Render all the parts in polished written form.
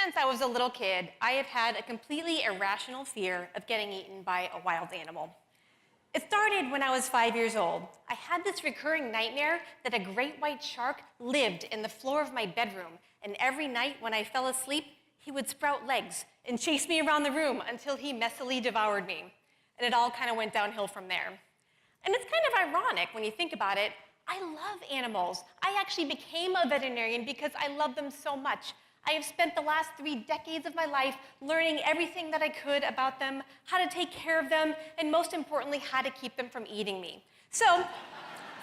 since I was a little kid, I have had a completely irrational fear of getting eaten by a wild animal. It started when I was 5 years old. I had this recurring nightmare that a great white shark lived in the floor of my bedroom, and every night when I fell asleep, he would sprout legs and chase me around the room until he messily devoured me. And it all kind of went downhill from there. And it's kind of ironic when you think about it. I love animals. I actually became a veterinarian because I love them so much. I have spent the last 3 decades of my life learning everything that I could about them, how to take care of them, and most importantly, how to keep them from eating me. So,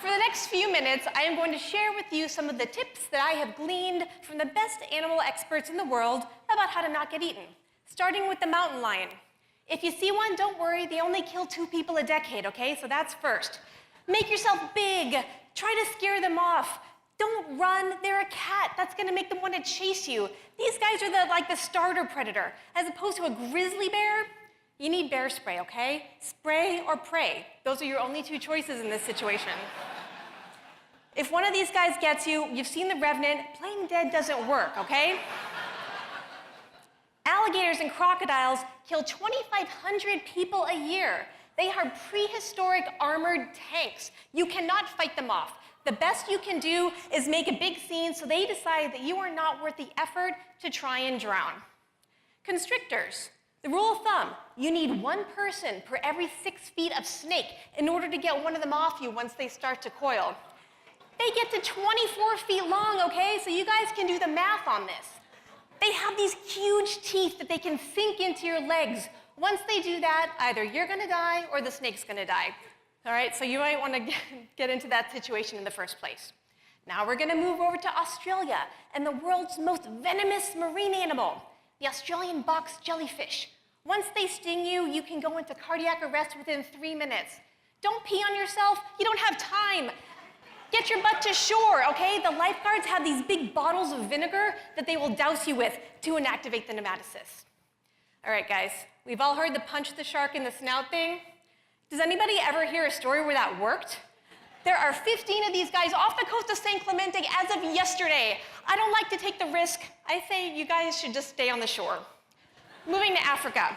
for the next few minutes, I am going to share with you some of the tips that I have gleaned from the best animal experts in the world about how to not get eaten, starting with the mountain lion. If you see one, don't worry, they only kill 2 people a decade, okay? So that's first. Make yourself big. Try to scare them off. Don't run, they're a cat. That's gonna make them wanna chase you. These guys are like the starter predator. As opposed to a grizzly bear, you need bear spray, okay? Spray or pray. Those are your only 2 choices in this situation. If one of these guys gets you, you've seen The Revenant, playing dead doesn't work, okay? Alligators and crocodiles kill 2,500 people a year. They are prehistoric armored tanks. You cannot fight them off. The best you can do is make a big scene so they decide that you are not worth the effort to try and drown. Constrictors. The rule of thumb, you need 1 person per every 6 feet of snake in order to get one of them off you once they start to coil. They get to 24 feet long, okay? So you guys can do the math on this. They have these huge teeth that they can sink into your legs. Once they do that, either you're gonna die or the snake's gonna die. All right, so you might want to get into that situation in the first place. Now we're going to move over to Australia and the world's most venomous marine animal, the Australian box jellyfish. Once they sting you, you can go into cardiac arrest within 3 minutes. Don't pee on yourself. You don't have time. Get your butt to shore, okay? The lifeguards have these big bottles of vinegar that they will douse you with to inactivate the nematocysts. All right, guys, we've all heard the punch the shark in the snout thing. Does anybody ever hear a story where that worked? There are 15 of these guys off the coast of San Clemente as of yesterday. I don't like to take the risk. I say you guys should just stay on the shore. Moving to Africa.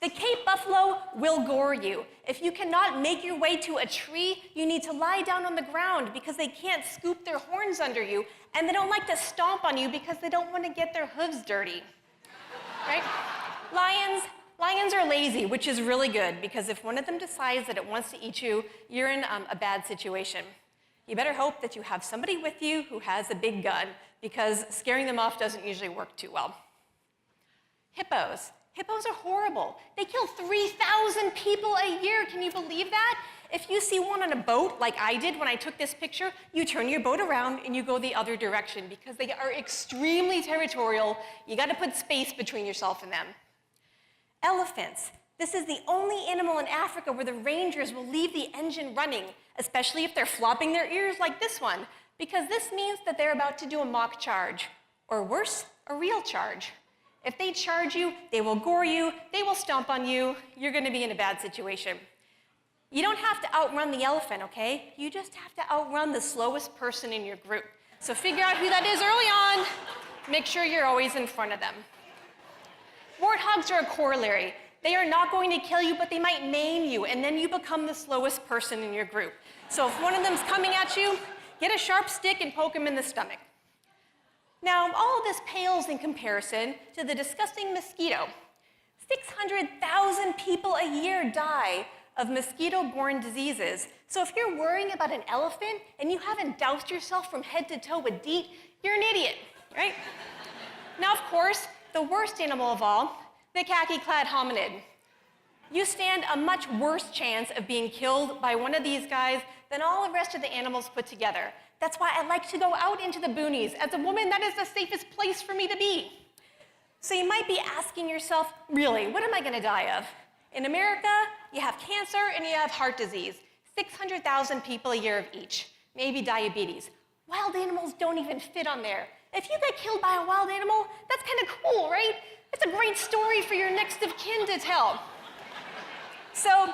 The Cape buffalo will gore you. If you cannot make your way to a tree, you need to lie down on the ground because they can't scoop their horns under you, and they don't like to stomp on you because they don't want to get their hooves dirty, right? Lions are lazy, which is really good, because if one of them decides that it wants to eat you, you're in a bad situation. You better hope that you have somebody with you who has a big gun, because scaring them off doesn't usually work too well. Hippos. Hippos are horrible. They kill 3,000 people a year. Can you believe that? If you see one on a boat, like I did when I took this picture, you turn your boat around and you go the other direction, because they are extremely territorial. You gotta put space between yourself and them. Elephants. This is the only animal in Africa where the rangers will leave the engine running, especially if they're flopping their ears like this one, because this means that they're about to do a mock charge, or worse, a real charge. If they charge you, they will gore you, they will stomp on you, you're gonna be in a bad situation. You don't have to outrun the elephant, okay? You just have to outrun the slowest person in your group. So figure out who that is early on, make sure you're always in front of them. Warthogs are a corollary. They are not going to kill you, but they might maim you, and then you become the slowest person in your group. So if one of them's coming at you, get a sharp stick and poke him in the stomach. Now, all of this pales in comparison to the disgusting mosquito. 600,000 people a year die of mosquito-borne diseases. So if you're worrying about an elephant and you haven't doused yourself from head to toe with DEET, you're an idiot, right? Now, of course, the worst animal of all, the khaki-clad hominid. You stand a much worse chance of being killed by one of these guys than all the rest of the animals put together. That's why I like to go out into the boonies. As a woman, that is the safest place for me to be. So you might be asking yourself, really, what am I gonna die of? In America, you have cancer and you have heart disease. 600,000 people a year of each. Maybe diabetes. Wild animals don't even fit on there. If you get killed by a wild animal, that's kind of cool, right? It's a great story for your next of kin to tell. So,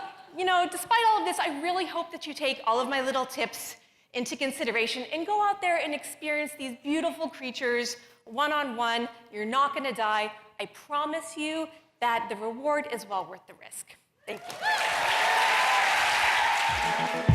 despite all of this, I really hope that you take all of my little tips into consideration and go out there and experience these beautiful creatures one-on-one. You're not going to die. I promise you that the reward is well worth the risk. Thank you.